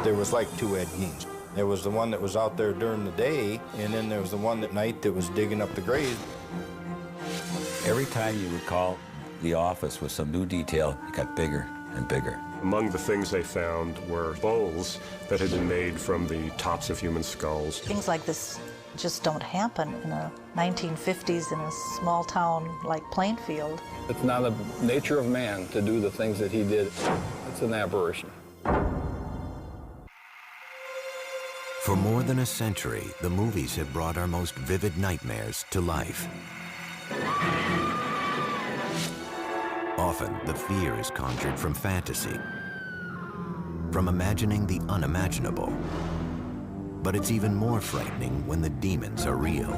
There was like two Ed Geins. There was the one that was out there during the day, and then there was the one at night that was digging up the graves. Every time you would call the office with some new detail, it got bigger and bigger. Among the things they found were bowls that had been made from the tops of human skulls. Things like this just don't happen in the 1950s in a small town like Plainfield. It's not the nature of man to do the things that he did. It's an aberration. For more than a century, the movies have brought our most vivid nightmares to life. Often, the fear is conjured from fantasy, from imagining the unimaginable. But it's even more frightening when the demons are real.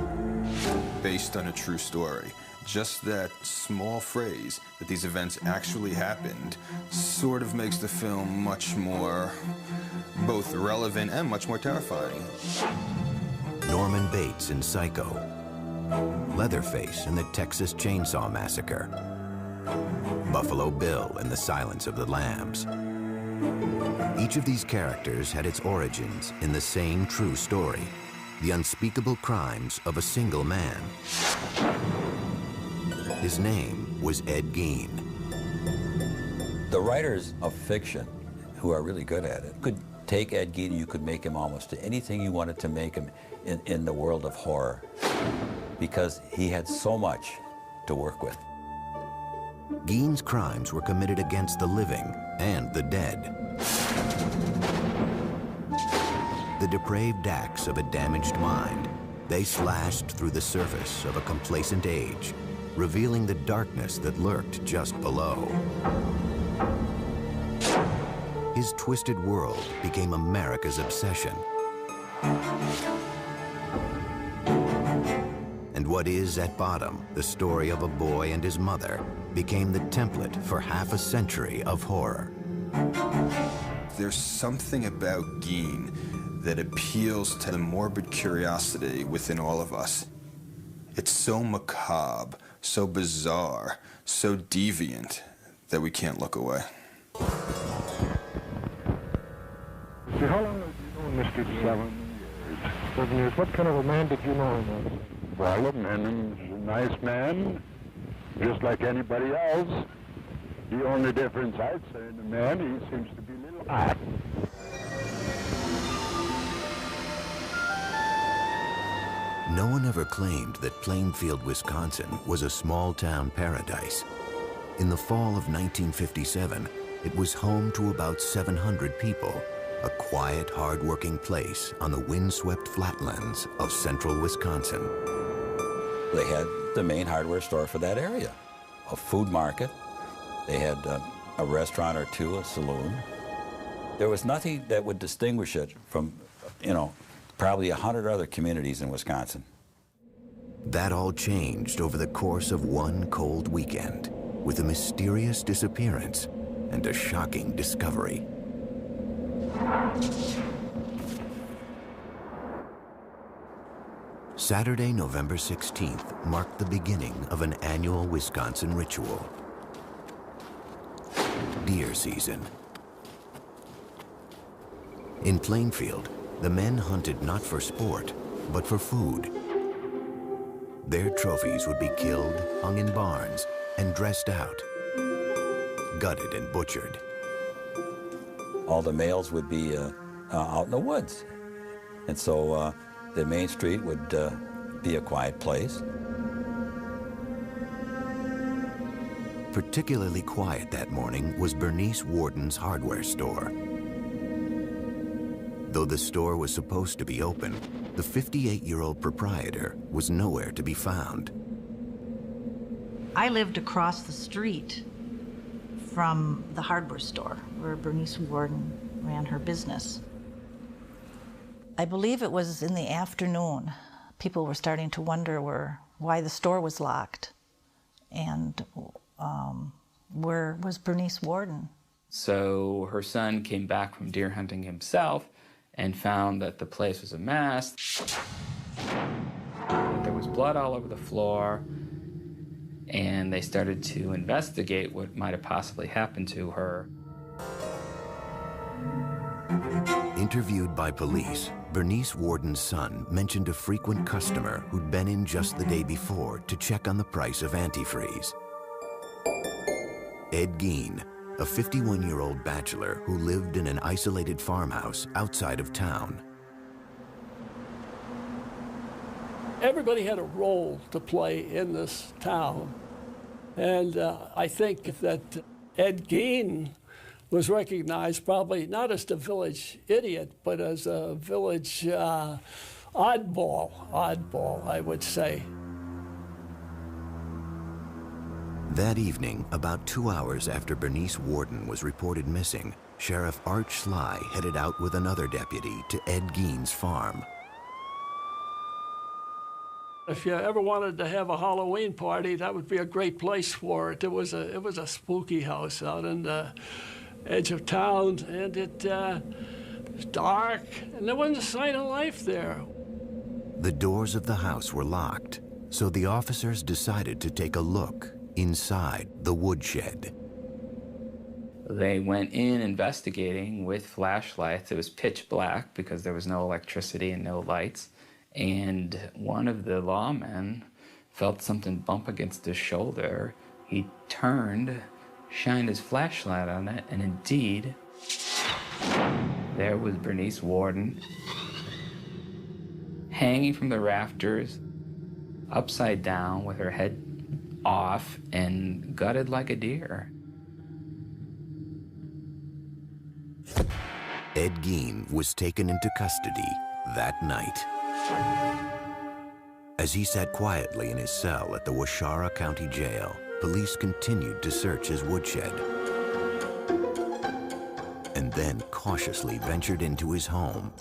Based on a true story. Just that small phrase that these events actually happened sort of makes the film much more both relevant and much more terrifying. Norman Bates in Psycho, Leatherface in the Texas Chainsaw Massacre, Buffalo Bill in The Silence of the Lambs. Each of these characters had its origins in the same true story, the unspeakable crimes of a single man. His name was Ed Gein. The writers of fiction, who are really good at it, could take Ed Gein and you could make him almost anything you wanted to make him in the world of horror, because he had so much to work with. Gein's crimes were committed against the living and the dead. The depraved acts of a damaged mind, they slashed through the surface of a complacent age, revealing the darkness that lurked just below. His twisted world became America's obsession. And what is at bottom, the story of a boy and his mother, became the template for half a century of horror. There's something about Gein that appeals to the morbid curiosity within all of us. It's so macabre, so bizarre, so deviant that we can't look away. How long have you known Mr. Gein? 7 years. 7 years. What kind of a man did you know him as? Well, a man, he's a nice man, just like anybody else. The only difference I'd say in the man, he seems to be a little hot. No one ever claimed that Plainfield, Wisconsin was a small-town paradise. In the fall of 1957, it was home to about 700 people, a quiet, hard-working place on the windswept flatlands of central Wisconsin. They had the main hardware store for that area, a food market. They had a restaurant or two, a saloon. There was nothing that would distinguish it from, probably 100 other communities in Wisconsin. That all changed over the course of one cold weekend, with a mysterious disappearance and a shocking discovery. Saturday, November 16th marked the beginning of an annual Wisconsin ritual. Deer season. In Plainfield, the men hunted not for sport, but for food. Their trophies would be killed, hung in barns, and dressed out, gutted and butchered. All the males would be out in the woods. And so the main street would be a quiet place. Particularly quiet that morning was Bernice Warden's hardware store. Though the store was supposed to be open, the 58-year-old proprietor was nowhere to be found. I lived across the street from the hardware store where Bernice Warden ran her business. I believe it was in the afternoon. People were starting to wonder why the store was locked and where was Bernice Warden. So her son came back from deer hunting himself and found that the place was a mess. There was blood all over the floor, and they started to investigate what might have possibly happened to her. Interviewed by police, Bernice Worden's son mentioned a frequent customer who'd been in just the day before to check on the price of antifreeze. Ed Gein, a 51-year-old bachelor who lived in an isolated farmhouse outside of town. Everybody had a role to play in this town. And I think that Ed Gein was recognized probably not as the village idiot, but as a village oddball, I would say. That evening, about 2 hours after Bernice Worden was reported missing, Sheriff Art Schley headed out with another deputy to Ed Gein's farm. If you ever wanted to have a Halloween party, that would be a great place for it. It was a spooky house out in the edge of town, and it was dark, and there wasn't a sign of life there. The doors of the house were locked, so the officers decided to take a look inside the woodshed. They went in investigating with flashlights. It was pitch black because there was no electricity and no lights. And one of the lawmen felt something bump against his shoulder. He turned, shined his flashlight on it, and indeed, there was Bernice Worden hanging from the rafters, upside down with her head off and gutted like a deer. Ed Gein was taken into custody that night. As he sat quietly in his cell at the Waushara County Jail, police continued to search his woodshed and then cautiously ventured into his home.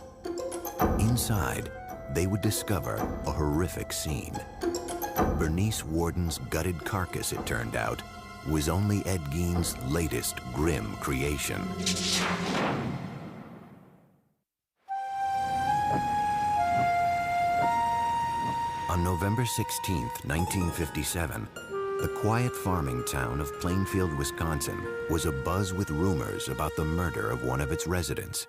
Inside, they would discover a horrific scene. Bernice Worden's gutted carcass, it turned out, was only Ed Gein's latest grim creation. On November 16, 1957, the quiet farming town of Plainfield, Wisconsin was abuzz with rumors about the murder of one of its residents.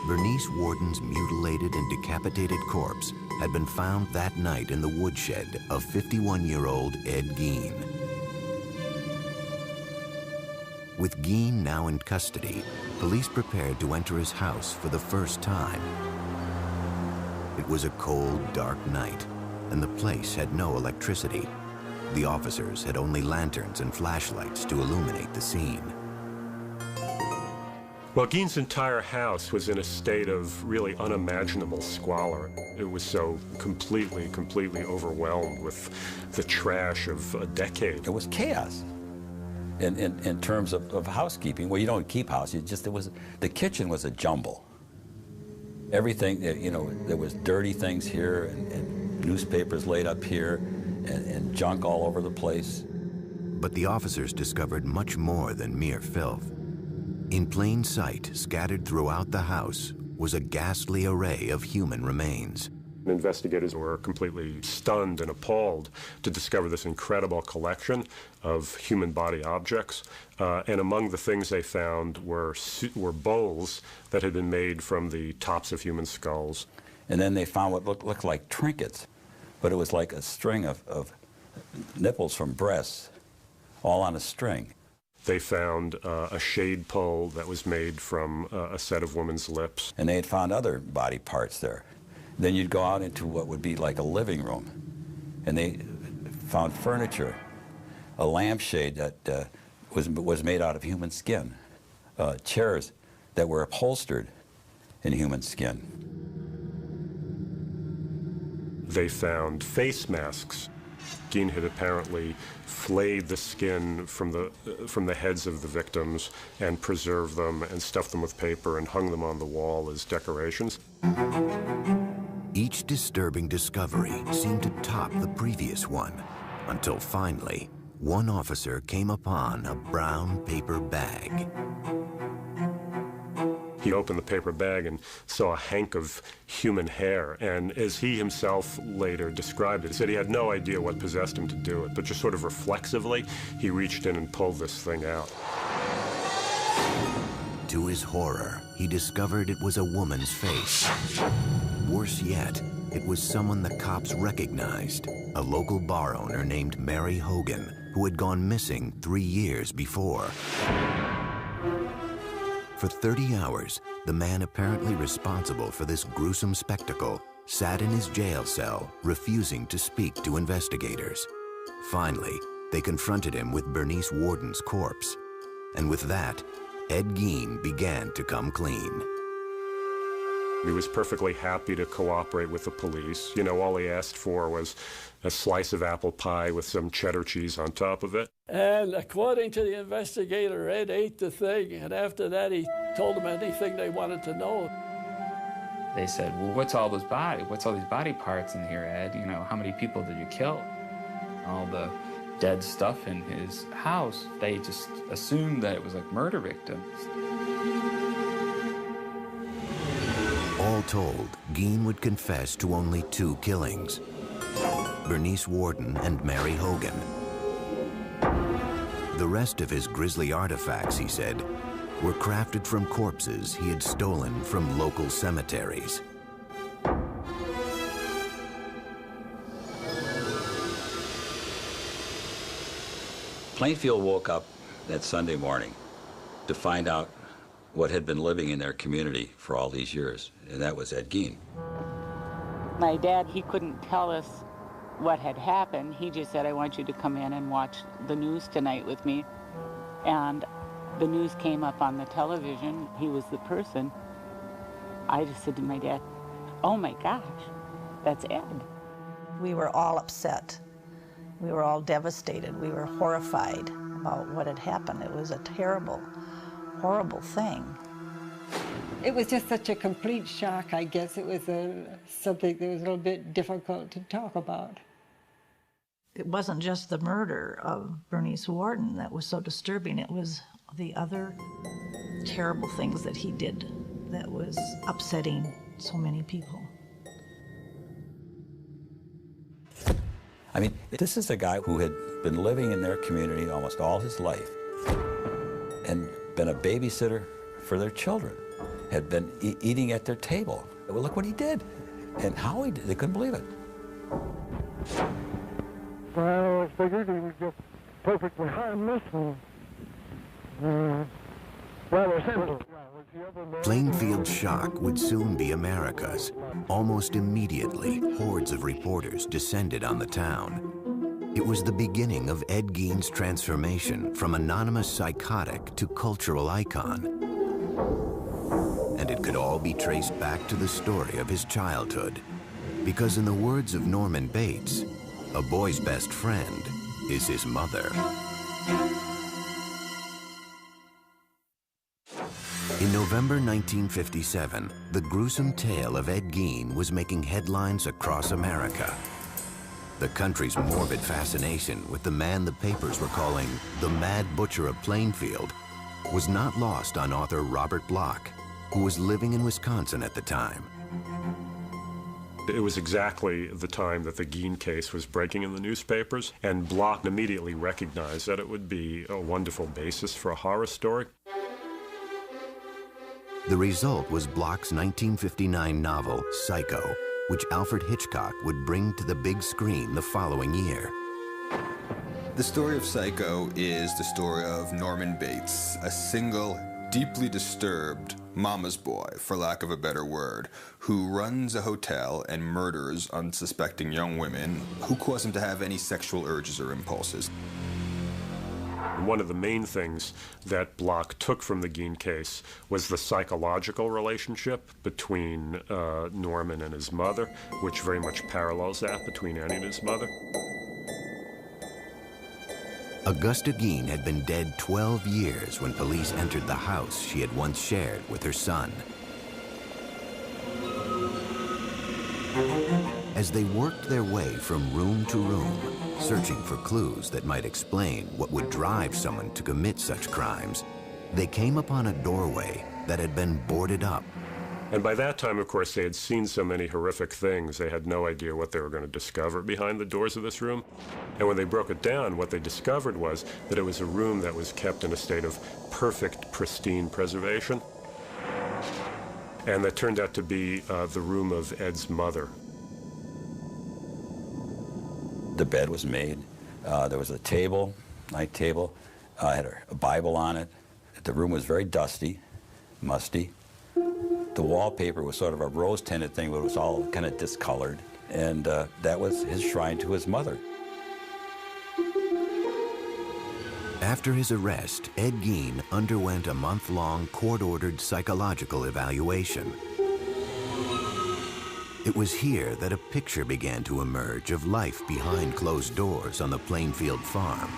Bernice Worden's mutilated and decapitated corpse had been found that night in the woodshed of 51-year-old Ed Gein. With Gein now in custody, police prepared to enter his house for the first time. It was a cold, dark night, and the place had no electricity. The officers had only lanterns and flashlights to illuminate the scene. Well, Gein's entire house was in a state of really unimaginable squalor. It was so completely overwhelmed with the trash of a decade. It was chaos in terms of housekeeping. Well, you don't keep house, the kitchen was a jumble. Everything, there was dirty things here and newspapers laid up here and junk all over the place. But the officers discovered much more than mere filth. In plain sight, scattered throughout the house, was a ghastly array of human remains. Investigators were completely stunned and appalled to discover this incredible collection of human body objects. And among the things they found were bowls that had been made from the tops of human skulls. And then they found what looked like trinkets, but it was like a string of nipples from breasts, all on a string. They found a shade pole that was made from a set of women's lips. And they had found other body parts there. Then you'd go out into what would be like a living room, and they found furniture, a lampshade that was made out of human skin, chairs that were upholstered in human skin. They found face masks. Gein had apparently flayed the skin from the heads of the victims and preserved them and stuffed them with paper and hung them on the wall as decorations. Each disturbing discovery seemed to top the previous one, until finally, one officer came upon a brown paper bag. He opened the paper bag and saw a hank of human hair, and as he himself later described it, he said he had no idea what possessed him to do it, but just sort of reflexively, he reached in and pulled this thing out. To his horror, he discovered it was a woman's face. Worse yet, it was someone the cops recognized, a local bar owner named Mary Hogan, who had gone missing 3 years before. For 30 hours, the man apparently responsible for this gruesome spectacle sat in his jail cell, refusing to speak to investigators. Finally, they confronted him with Bernice Worden's corpse. And with that, Ed Gein began to come clean. He was perfectly happy to cooperate with the police. You know, all he asked for was a slice of apple pie with some cheddar cheese on top of it. And according to the investigator, Ed ate the thing, and after that he told them anything they wanted to know. They said, well, what's all these body parts in here, Ed? You know, how many people did you kill? All the dead stuff in his house, they just assumed that it was like murder victims. All told, Gein would confess to only 2 killings: Bernice Worden and Mary Hogan. The rest of his grisly artifacts, he said, were crafted from corpses he had stolen from local cemeteries. Plainfield woke up that Sunday morning to find out what had been living in their community for all these years, and that was Ed Gein. My dad, he couldn't tell us what had happened. He just said, I want you to come in and watch the news tonight with me. And the news came up on the television. He was the person. I just said to my dad, oh my gosh, that's Ed. We were all upset. We were all devastated. We were horrified about what had happened. It was a terrible, horrible thing. It was just such a complete shock, I guess. It was something that was a little bit difficult to talk about. It wasn't just the murder of Bernice Worden that was so disturbing. It was the other terrible things that he did that was upsetting so many people. I mean, this is a guy who had been living in their community almost all his life and been a babysitter for their children, had been eating at their table. Well, look what he did and how he did. They couldn't believe it. Well, I figured he was just perfectly harmless and rather simple. Plainfield's shock would soon be America's. Almost immediately, hordes of reporters descended on the town. It was the beginning of Ed Gein's transformation from anonymous psychotic to cultural icon. And it could all be traced back to the story of his childhood. Because in the words of Norman Bates, a boy's best friend is his mother. In November 1957, the gruesome tale of Ed Gein was making headlines across America. The country's morbid fascination with the man the papers were calling the Mad Butcher of Plainfield was not lost on author Robert Bloch, who was living in Wisconsin at the time. It was exactly the time that the Gein case was breaking in the newspapers, and Bloch immediately recognized that it would be a wonderful basis for a horror story. The result was Bloch's 1959 novel, Psycho, which Alfred Hitchcock would bring to the big screen the following year. The story of Psycho is the story of Norman Bates, a single, deeply disturbed mama's boy, for lack of a better word, who runs a hotel and murders unsuspecting young women who cause him to have any sexual urges or impulses. One of the main things that Bloch took from the Gein case was the psychological relationship between Norman and his mother, which very much parallels that between Annie and his mother. Augusta Gein had been dead 12 years when police entered the house she had once shared with her son. As they worked their way from room to room, searching for clues that might explain what would drive someone to commit such crimes, they came upon a doorway that had been boarded up. And by that time, of course, they had seen so many horrific things, they had no idea what they were going to discover behind the doors of this room. And when they broke it down, what they discovered was that it was a room that was kept in a state of perfect, pristine preservation. And that turned out to be the room of Ed's mother. The bed was made. There was a table, night table. Had a Bible on it. The room was very dusty, musty. The wallpaper was sort of a rose-tinted thing, but it was all kind of discolored. And that was his shrine to his mother. After his arrest, Ed Gein underwent a month-long court-ordered psychological evaluation. It was here that a picture began to emerge of life behind closed doors on the Plainfield farm,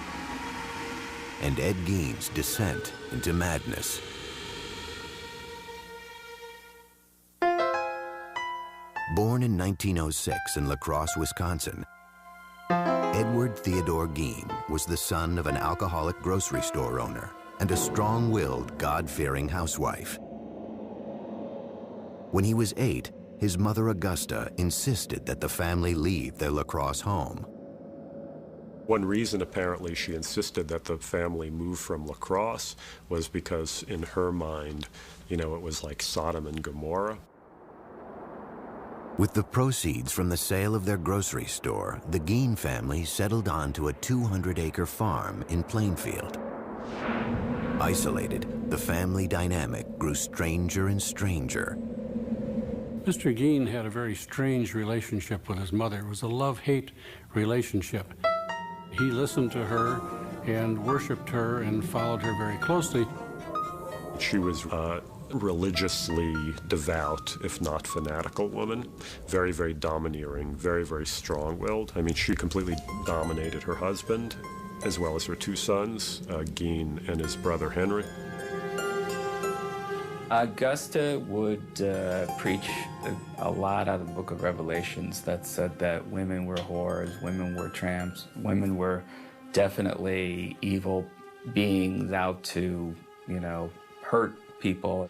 and Ed Gein's descent into madness. Born in 1906 in La Crosse, Wisconsin, Edward Theodore Gein was the son of an alcoholic grocery store owner and a strong-willed, God-fearing housewife. When he was 8, his mother Augusta insisted that the family leave their La Crosse home. One reason, apparently, she insisted that the family move from La Crosse was because, in her mind, you know, it was like Sodom and Gomorrah. With the proceeds from the sale of their grocery store, the Gein family settled onto a 200-acre farm in Plainfield. Isolated, the family dynamic grew stranger and stranger. Mr. Gein had a very strange relationship with his mother. It was a love-hate relationship. He listened to her and worshipped her and followed her very closely. She was religiously devout, if not fanatical woman. Very, very domineering, very, very strong-willed. I mean, she completely dominated her husband, as well as her 2 sons, Gein and his brother Henry. Augusta would preach a lot out of the book of Revelations that said that women were whores, women were tramps, women were definitely evil beings out to, you know, hurt people.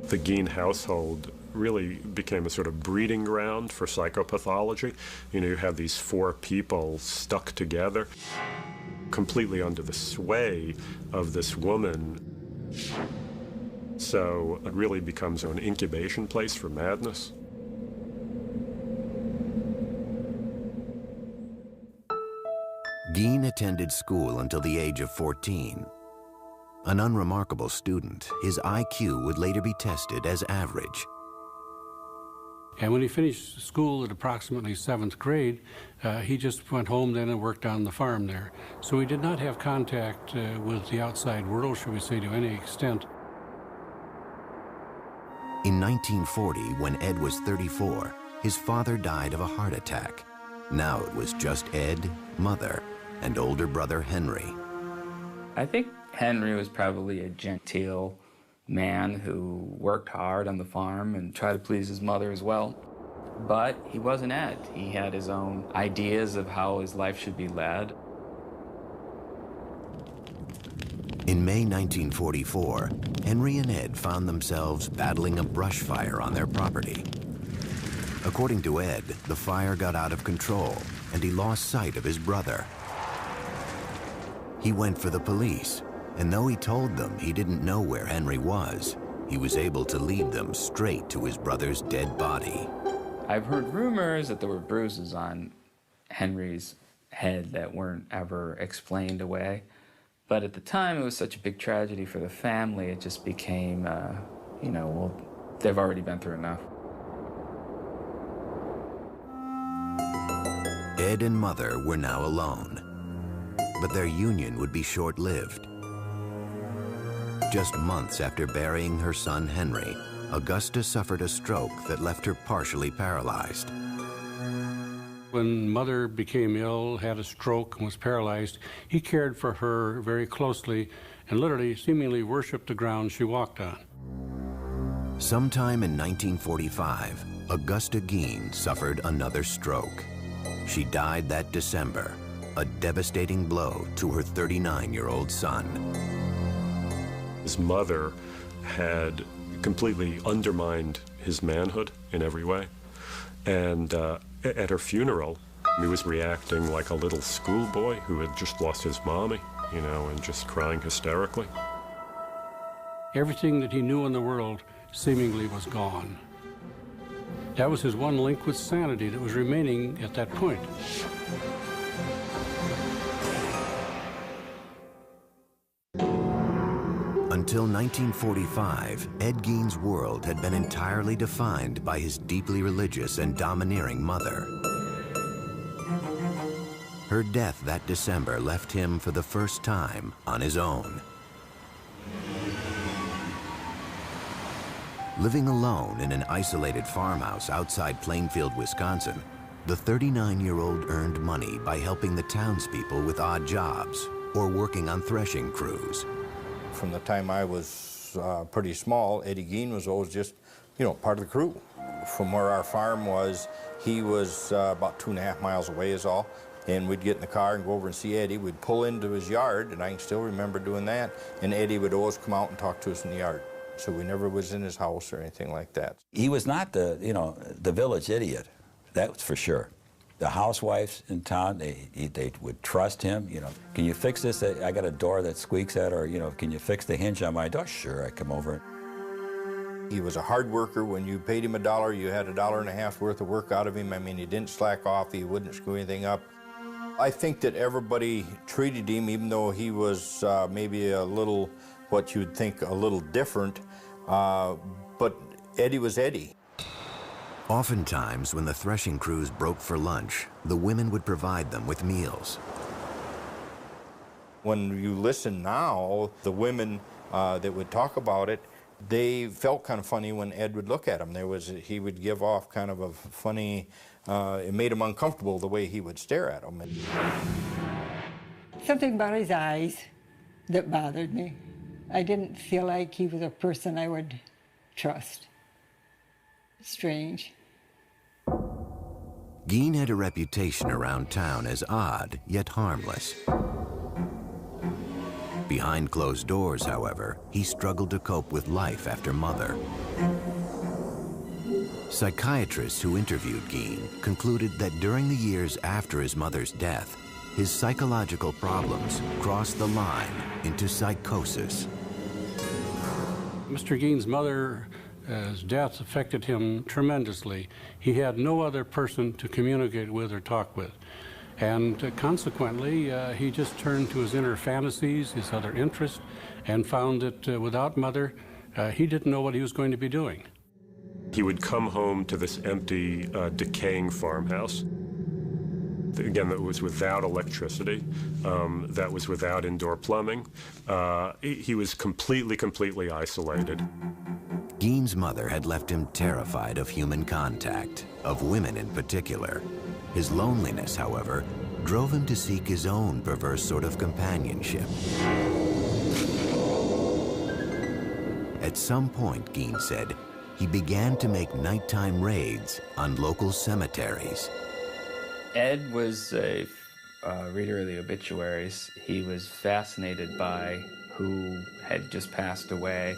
The Gein household really became a sort of breeding ground for psychopathology. You know, you have these 4 people stuck together, completely under the sway of this woman. So it really becomes an incubation place for madness. Gein attended school until the age of 14. An unremarkable student, his IQ would later be tested as average. And when he finished school at approximately 7th grade, he just went home then and worked on the farm there. So he did not have contact with the outside world, shall we say, to any extent. In 1940, when Ed was 34, his father died of a heart attack. Now it was just Ed, mother, and older brother Henry. I think Henry was probably a genteel man who worked hard on the farm and tried to please his mother as well. But he wasn't Ed. He had his own ideas of how his life should be led. In May 1944, Henry and Ed found themselves battling a brush fire on their property. According to Ed, the fire got out of control and he lost sight of his brother. He went for the police, and though he told them he didn't know where Henry was, he was able to lead them straight to his brother's dead body. I've heard rumors that there were bruises on Henry's head that weren't ever explained away. But at the time, it was such a big tragedy for the family, it just became, you know, well, they've already been through enough. Ed and Mother were now alone, but their union would be short-lived. Just months after burying her son Henry, Augusta suffered a stroke that left her partially paralyzed. When Mother became ill, had a stroke, and was paralyzed, he cared for her very closely and literally, seemingly worshipped the ground she walked on. Sometime in 1945, Augusta Gein suffered another stroke. She died that December, a devastating blow to her 39-year-old son. His mother had completely undermined his manhood in every way. And at her funeral, he was reacting like a little schoolboy who had just lost his mommy, you know, and just crying hysterically. Everything that he knew in the world seemingly was gone. That was his one link with sanity that was remaining at that point. Until 1945, Ed Gein's world had been entirely defined by his deeply religious and domineering mother. Her death that December left him for the first time on his own. Living alone in an isolated farmhouse outside Plainfield, Wisconsin, the 39-year-old earned money by helping the townspeople with odd jobs or working on threshing crews. From the time I was pretty small, Eddie Gein was always just, you know, part of the crew. From where our farm was, he was about 2.5 miles away is all. And we'd get in the car and go over and see Eddie. We'd pull into his yard, and I can still remember doing that. And Eddie would always come out and talk to us in the yard. So we never was in his house or anything like that. He was not the, you know, the village idiot, that's for sure. The housewives in town, they would trust him, you know. Can you fix this? I got a door that squeaks at, or, you know, can you fix the hinge on my door? Sure, I come over. He was a hard worker. When you paid him $1, you had $1.50 worth of work out of him. I mean, he didn't slack off. He wouldn't screw anything up. I think that everybody treated him, even though he was maybe a little, what you would think, a little different, but Eddie was Eddie. Oftentimes, when the threshing crews broke for lunch, the women would provide them with meals. When you listen now, the women that would talk about it, they felt kind of funny when Ed would look at them. He would give off kind of a funny, it made him uncomfortable the way he would stare at them. Something about his eyes that bothered me. I didn't feel like he was a person I would trust. Strange. Gein had a reputation around town as odd, yet harmless. Behind closed doors, however, he struggled to cope with life after Mother. Psychiatrists who interviewed Gein concluded that during the years after his mother's death, his psychological problems crossed the line into psychosis. Mr. Gein's mother's death affected him tremendously. He had no other person to communicate with or talk with. And consequently, he just turned to his inner fantasies, his other interests, and found that without Mother, he didn't know what he was going to be doing. He would come home to this empty, decaying farmhouse. Again, that was without electricity, that was without indoor plumbing. He was completely isolated. Gein's mother had left him terrified of human contact, of women in particular. His loneliness, however, drove him to seek his own perverse sort of companionship. At some point, Gein said, he began to make nighttime raids on local cemeteries. Ed was a reader of the obituaries. He was fascinated by who had just passed away.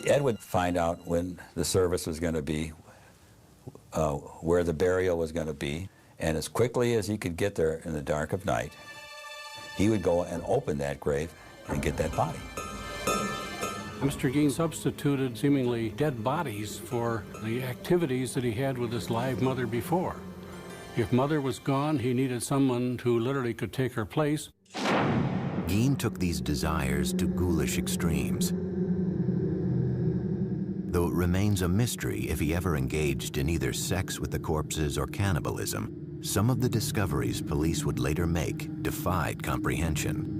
Ed would find out when the service was going to be, where the burial was going to be, and as quickly as he could get there in the dark of night, he would go and open that grave and get that body. Mr. Gein substituted seemingly dead bodies for the activities that he had with his live mother before. If Mother was gone, he needed someone who literally could take her place. Gein took these desires to ghoulish extremes. Though it remains a mystery if he ever engaged in either sex with the corpses or cannibalism, some of the discoveries police would later make defied comprehension.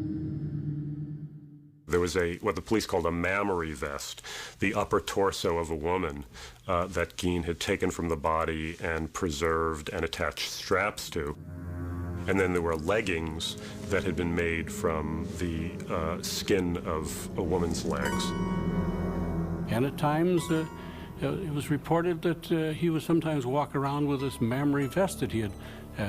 There was what the police called a mammary vest, the upper torso of a woman that Gein had taken from the body and preserved and attached straps to. And then there were leggings that had been made from the skin of a woman's legs. And at times, it was reported that he would sometimes walk around with this mammary vest that he had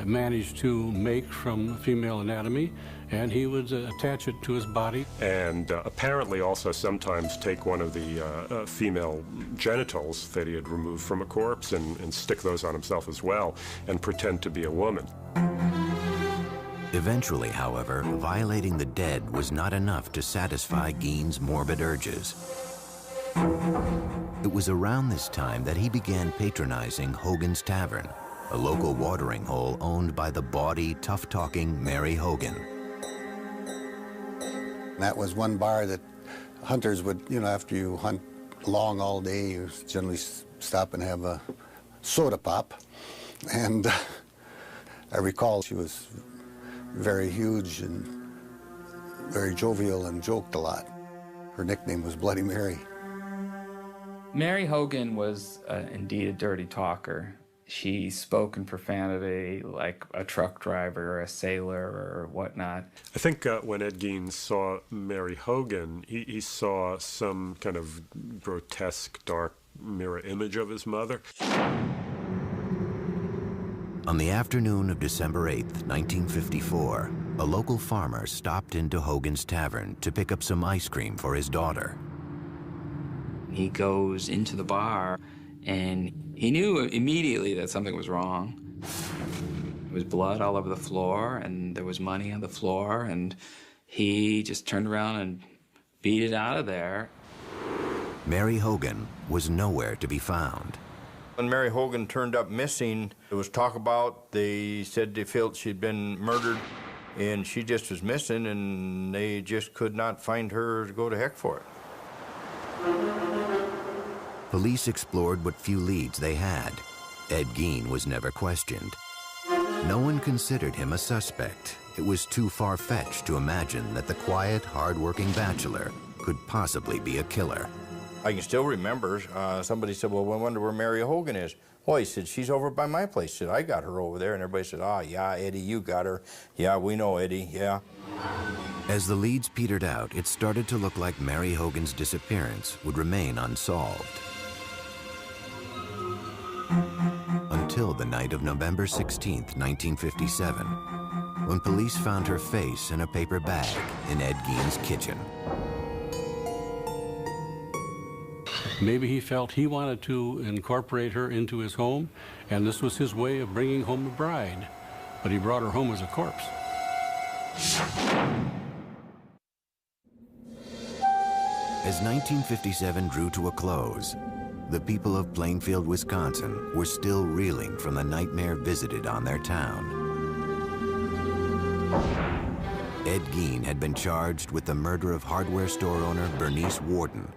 managed to make from female anatomy, and he would attach it to his body. And apparently also sometimes take one of the female genitals that he had removed from a corpse and stick those on himself as well and pretend to be a woman. Eventually, however, violating the dead was not enough to satisfy Gein's morbid urges. It was around this time that he began patronizing Hogan's Tavern, a local watering hole owned by the bawdy, tough-talking Mary Hogan. That was one bar that hunters would, after you hunt long all day, you generally stop and have a soda pop. And I recall she was very huge and very jovial and joked a lot. Her nickname was Bloody Mary. Mary Hogan was indeed a dirty talker. She spoke in profanity like a truck driver or a sailor or whatnot. I think when Ed Gein saw Mary Hogan, he saw some kind of grotesque, dark mirror image of his mother. On the afternoon of December 8th, 1954, a local farmer stopped into Hogan's Tavern to pick up some ice cream for his daughter. He goes into the bar, and he knew immediately that something was wrong. There was blood all over the floor, and there was money on the floor, and he just turned around and beat it out of there. Mary Hogan was nowhere to be found. When Mary Hogan turned up missing, there was talk about, they said they felt she'd been murdered, and she just was missing, and they just could not find her to go to heck for it. Police explored what few leads they had. Ed Gein was never questioned. No one considered him a suspect. It was too far-fetched to imagine that the quiet, hard-working bachelor could possibly be a killer. I can still remember, somebody said, well, I wonder where Mary Hogan is. Well, he said, she's over by my place. He said, I got her over there. And everybody said, oh, yeah, Eddie, you got her. Yeah, we know Eddie, yeah. As the leads petered out, it started to look like Mary Hogan's disappearance would remain unsolved. Until the night of November 16th, 1957, when police found her face in a paper bag in Ed Gein's kitchen. Maybe he felt he wanted to incorporate her into his home, and this was his way of bringing home a bride. But he brought her home as a corpse. As 1957 drew to a close, the people of Plainfield, Wisconsin were still reeling from the nightmare visited on their town. Ed Gein had been charged with the murder of hardware store owner Bernice Warden.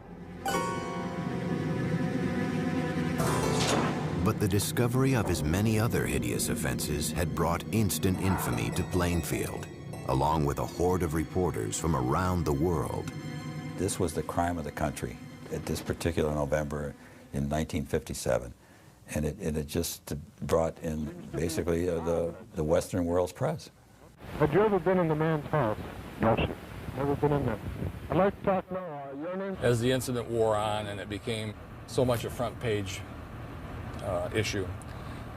But the discovery of his many other hideous offenses had brought instant infamy to Plainfield, along with a horde of reporters from around the world. This was the crime of the country at this particular November in 1957. And it just brought in basically the Western world's press. Had you ever been in the man's house? No, sir. Never been in there. I'd like to talk now. Your name? As the incident wore on and it became so much a front page issue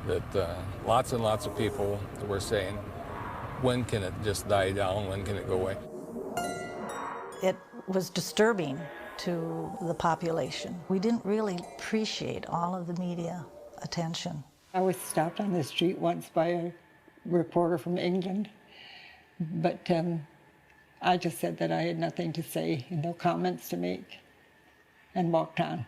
that lots and lots of people were saying, when can it just die down? When can it go away? It was disturbing to the population. We didn't really appreciate all of the media attention. I was stopped on the street once by a reporter from England, but I just said that I had nothing to say and no comments to make and walked on.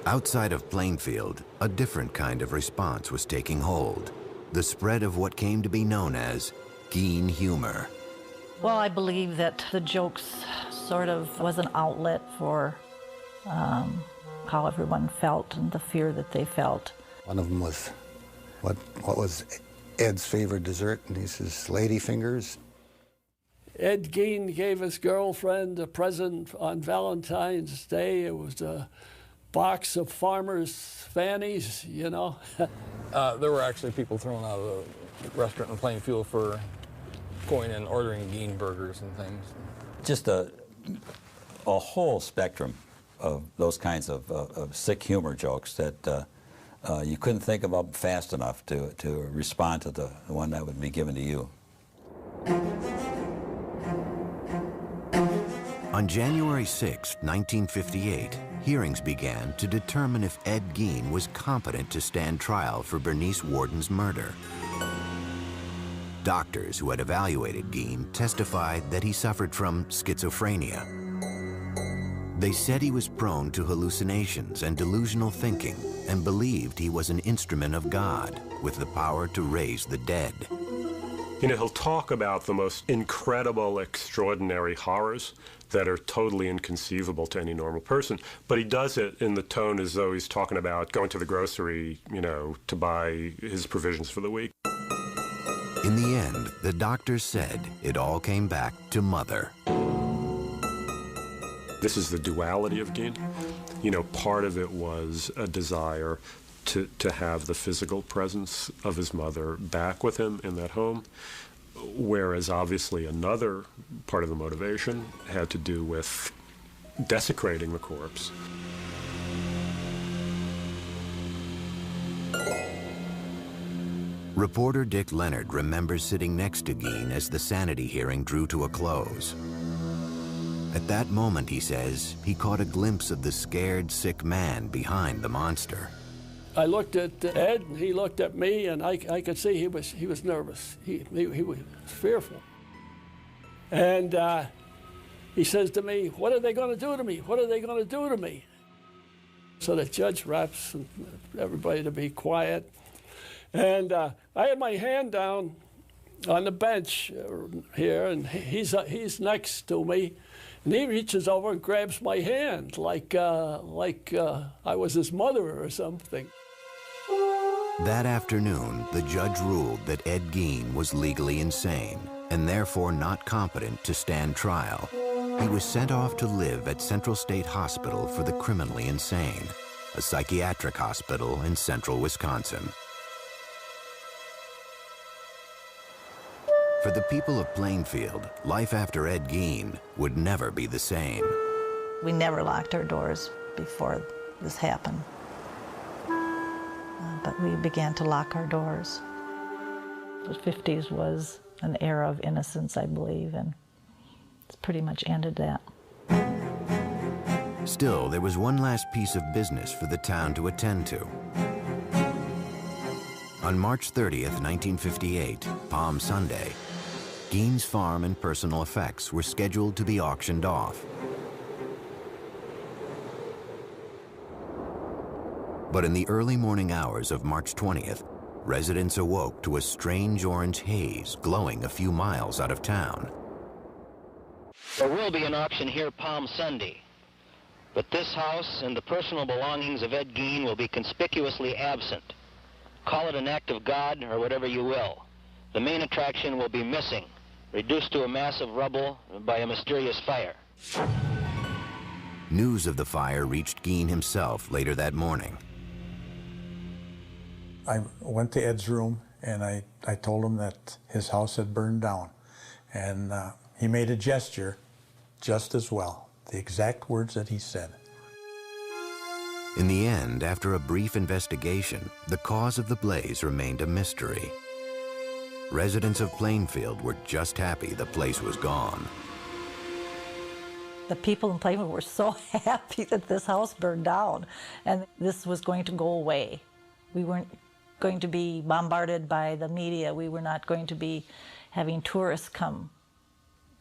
Outside of Plainfield, a different kind of response was taking hold. The spread of what came to be known as Gein humor. Well, I believe that the jokes sort of was an outlet for how everyone felt and the fear that they felt. One of them was, what was Ed's favorite dessert? And he says, lady fingers. Ed Gein gave his girlfriend a present on Valentine's Day. It was a box of farmers' fannies, you know. There were actually people thrown out of the restaurant in Plainfield for going and ordering Gein burgers and things. Just a whole spectrum of those kinds of sick humor jokes that You couldn't think of them fast enough to respond to the one that would be given to you. On January 6, 1958, hearings began to determine if Ed Gein was competent to stand trial for Bernice Worden's murder. Doctors who had evaluated Gein testified that he suffered from schizophrenia. They said he was prone to hallucinations and delusional thinking and believed he was an instrument of God with the power to raise the dead. You know, he'll talk about the most incredible, extraordinary horrors that are totally inconceivable to any normal person, but he does it in the tone as though he's talking about going to the grocery, you know, to buy his provisions for the week. In the end, the doctors said it all came back to Mother. This is the duality of Gein. You know, part of it was a desire to have the physical presence of his mother back with him in that home, whereas obviously another part of the motivation had to do with desecrating the corpse. Reporter Dick Leonard remembers sitting next to Gein as the sanity hearing drew to a close. At that moment, he says, he caught a glimpse of the scared, sick man behind the monster. I looked at Ed, and he looked at me, and I could see he was nervous. He was fearful. And he says to me, "What are they going to do to me? What are they going to do to me?" So the judge raps everybody to be quiet. And I had my hand down on the bench here, and he's next to me. And he reaches over and grabs my hand like I was his mother or something. That afternoon, the judge ruled that Ed Gein was legally insane and therefore not competent to stand trial. He was sent off to live at Central State Hospital for the Criminally Insane, a psychiatric hospital in central Wisconsin. For the people of Plainfield, life after Ed Gein would never be the same. We never locked our doors before this happened. But we began to lock our doors. The 50s was an era of innocence, I believe, and it's pretty much ended that. Still, there was one last piece of business for the town to attend to. On March 30th, 1958, Palm Sunday, Gein's farm and personal effects were scheduled to be auctioned off. But in the early morning hours of March 20th, residents awoke to a strange orange haze glowing a few miles out of town. There will be an auction here Palm Sunday, but this house and the personal belongings of Ed Gein will be conspicuously absent. Call it an act of God or whatever you will. The main attraction will be missing, reduced to a mass of rubble by a mysterious fire. News of the fire reached Gein himself later that morning. I went to Ed's room and I told him that his house had burned down. And he made a gesture just as well, the exact words that he said. In the end, after a brief investigation, the cause of the blaze remained a mystery. Residents of Plainfield were just happy the place was gone. The people in Plainfield were so happy that this house burned down and this was going to go away. We weren't going to be bombarded by the media. We were not going to be having tourists come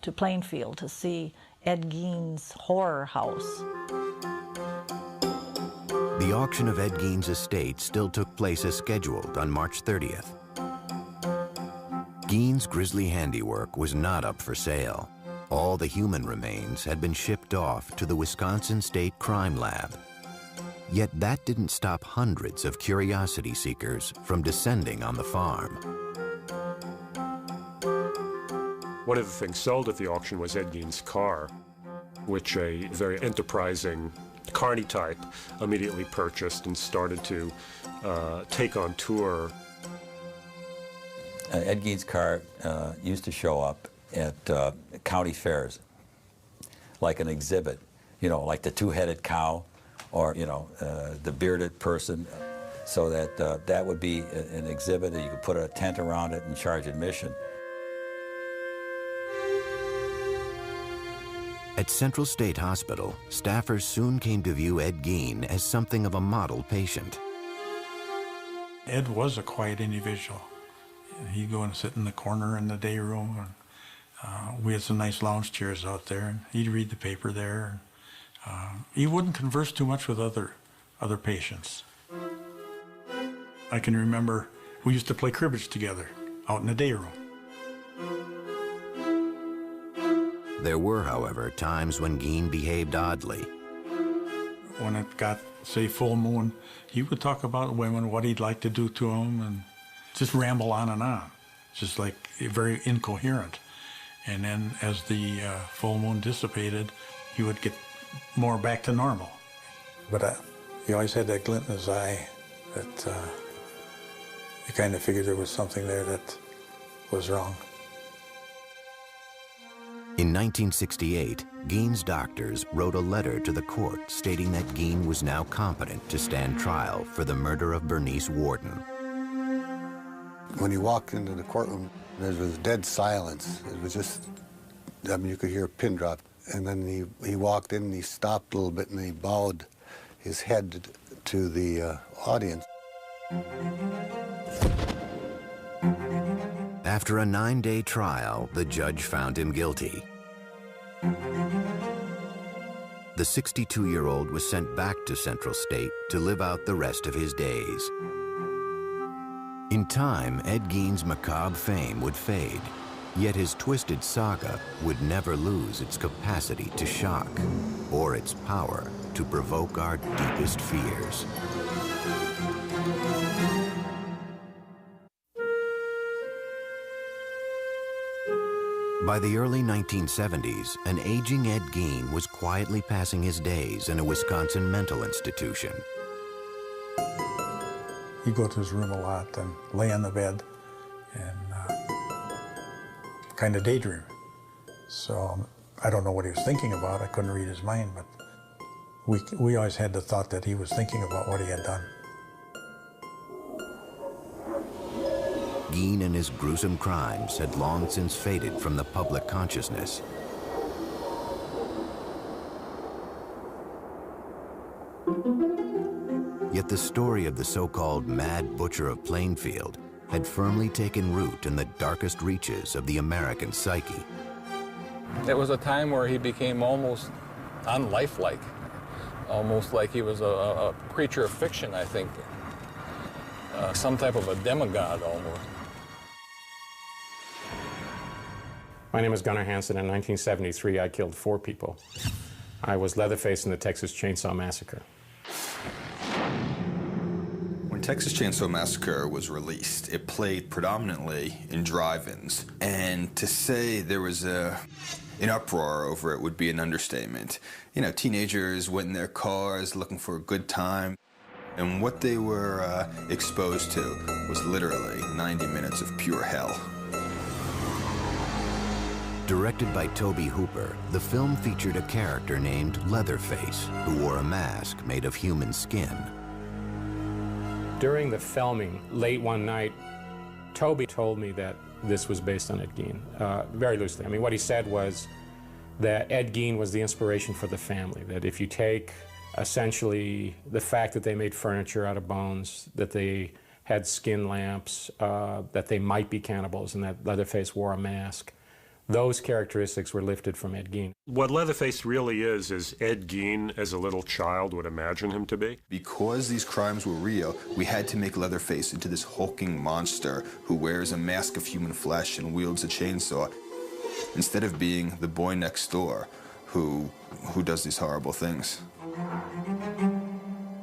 to Plainfield to see Ed Gein's horror house. The auction of Ed Gein's estate still took place as scheduled on March 30th. Gein's grisly handiwork was not up for sale. All the human remains had been shipped off to the Wisconsin State Crime Lab. Yet that didn't stop hundreds of curiosity seekers from descending on the farm. One of the things sold at the auction was Ed Gein's car, which a very enterprising carny type immediately purchased and started to take on tour. Ed Gein's car used to show up at county fairs, like an exhibit, you know, like the two-headed cow or, you know, the bearded person. so that that would be an exhibit that you could put a tent around it and charge admission. At Central State Hospital, staffers soon came to view Ed Gein as something of a model patient. Ed was a quiet individual. He'd go and sit in the corner in the day room. And, we had some nice lounge chairs out there, and he'd read the paper there. He wouldn't converse too much with other patients. I can remember we used to play cribbage together out in the day room. There were, however, times when Gein behaved oddly. When it got, say, full moon, he would talk about women, what he'd like to do to them, and just ramble on and on, just like very incoherent. And then as the full moon dissipated, he would get more back to normal. But he always had that glint in his eye that you kind of figured there was something there that was wrong. In 1968, Gein's doctors wrote a letter to the court stating that Gein was now competent to stand trial for the murder of Bernice Worden. When he walked into the courtroom, there was dead silence. It was just, I mean, you could hear a pin drop. And then he walked in and he stopped a little bit and he bowed his head to the audience. After a 9-day trial, the judge found him guilty. The 62-year-old was sent back to Central State to live out the rest of his days. In time, Ed Gein's macabre fame would fade, yet his twisted saga would never lose its capacity to shock or its power to provoke our deepest fears. By the early 1970s, an aging Ed Gein was quietly passing his days in a Wisconsin mental institution. He'd go to his room a lot and lay on the bed and kind of daydream. So I don't know what he was thinking about. I couldn't read his mind, but we always had the thought that he was thinking about what he had done. Gein and his gruesome crimes had long since faded from the public consciousness. Yet the story of the so-called Mad Butcher of Plainfield had firmly taken root in the darkest reaches of the American psyche. It was a time where he became almost unlifelike, almost like he was a creature of fiction, I think. Some type of a demigod almost. My name is Gunnar Hansen. In 1973, I killed 4 people. I was Leatherface in the Texas Chainsaw Massacre. When Texas Chainsaw Massacre was released, it played predominantly in drive-ins. And to say there was an uproar over it would be an understatement. You know, teenagers went in their cars looking for a good time. And what they were exposed to was literally 90 minutes of pure hell. Directed by Tobe Hooper, the film featured a character named Leatherface, who wore a mask made of human skin. During the filming, late one night, Tobe told me that this was based on Ed Gein, very loosely. I mean, what he said was that Ed Gein was the inspiration for the family, that if you take essentially the fact that they made furniture out of bones, that they had skin lamps, that they might be cannibals, and that Leatherface wore a mask, those characteristics were lifted from Ed Gein. What Leatherface really is Ed Gein as a little child would imagine him to be. Because these crimes were real, we had to make Leatherface into this hulking monster who wears a mask of human flesh and wields a chainsaw, instead of being the boy next door who does these horrible things.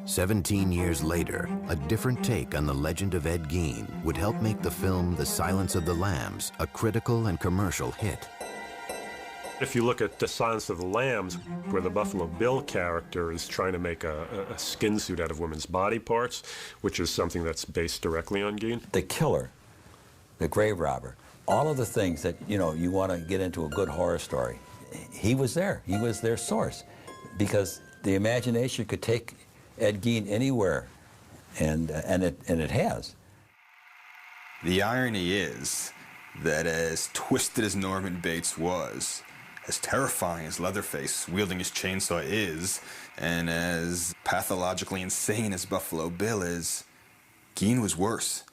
17 years later, a different take on the legend of Ed Gein would help make the film The Silence of the Lambs a critical and commercial hit. If you look at The Silence of the Lambs, where the Buffalo Bill character is trying to make a skin suit out of women's body parts, which is something that's based directly on Gein. The killer, the grave robber, all of the things that, you know, you want to get into a good horror story, he was there. He was their source. Because the imagination could take Ed Gein anywhere and it has. The irony is that as twisted as Norman Bates was, as terrifying as Leatherface wielding his chainsaw is, and as pathologically insane as Buffalo Bill is, Gein was worse.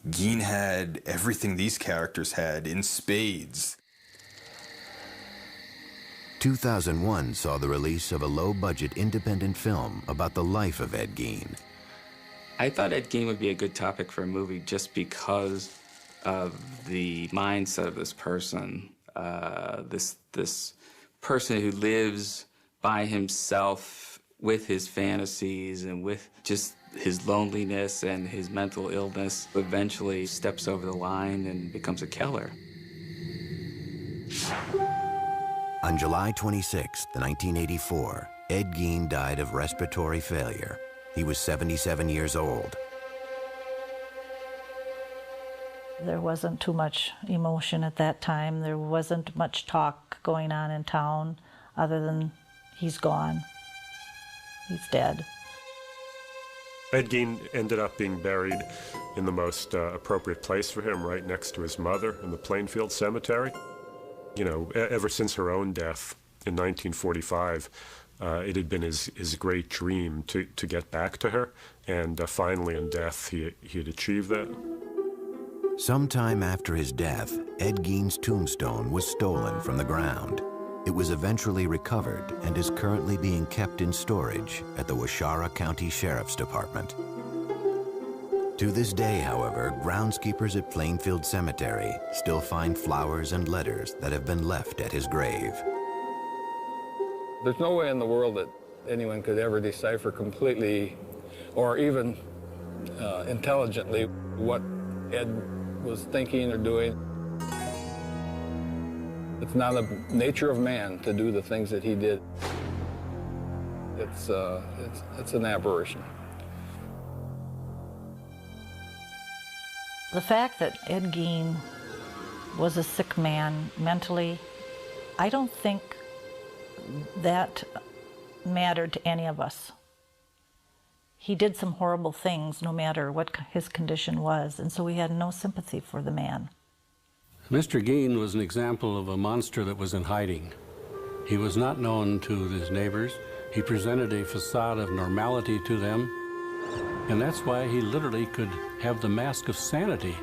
Gein had everything these characters had in spades. 2001 saw the release of a low-budget independent film about the life of Ed Gein. I thought Ed Gein would be a good topic for a movie just because of the mindset of this person. This person who lives by himself with his fantasies and with just his loneliness and his mental illness, eventually steps over the line and becomes a killer. On July 26, 1984, Ed Gein died of respiratory failure. He was 77 years old. There wasn't too much emotion at that time. There wasn't much talk going on in town other than he's gone. He's dead. Ed Gein ended up being buried in the most appropriate place for him, right next to his mother in the Plainfield Cemetery. You know, ever since her own death in 1945, it had been his great dream to get back to her, and finally in death he had achieved that. Sometime after his death, Ed Gein's tombstone was stolen from the ground. It was eventually recovered and is currently being kept in storage at the Waushara County Sheriff's Department. To this day, however, groundskeepers at Plainfield Cemetery still find flowers and letters that have been left at his grave. There's no way in the world that anyone could ever decipher completely or even intelligently what Ed was thinking or doing. It's not the nature of man to do the things that he did. It's an aberration. The fact that Ed Gein was a sick man mentally, I don't think that mattered to any of us. He did some horrible things no matter what his condition was, and so we had no sympathy for the man. Mr. Gein was an example of a monster that was in hiding. He was not known to his neighbors. He presented a facade of normality to them, and that's why he literally could have the mask of sanity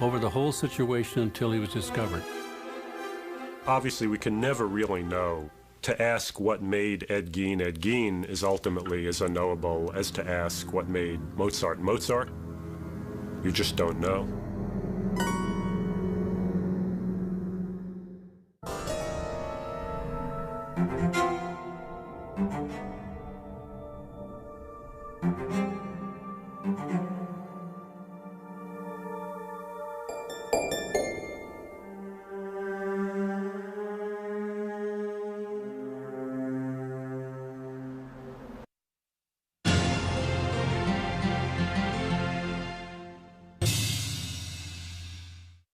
over the whole situation until he was discovered. Obviously, we can never really know. To ask what made Ed Gein is ultimately as unknowable as to ask what made Mozart Mozart. You just don't know.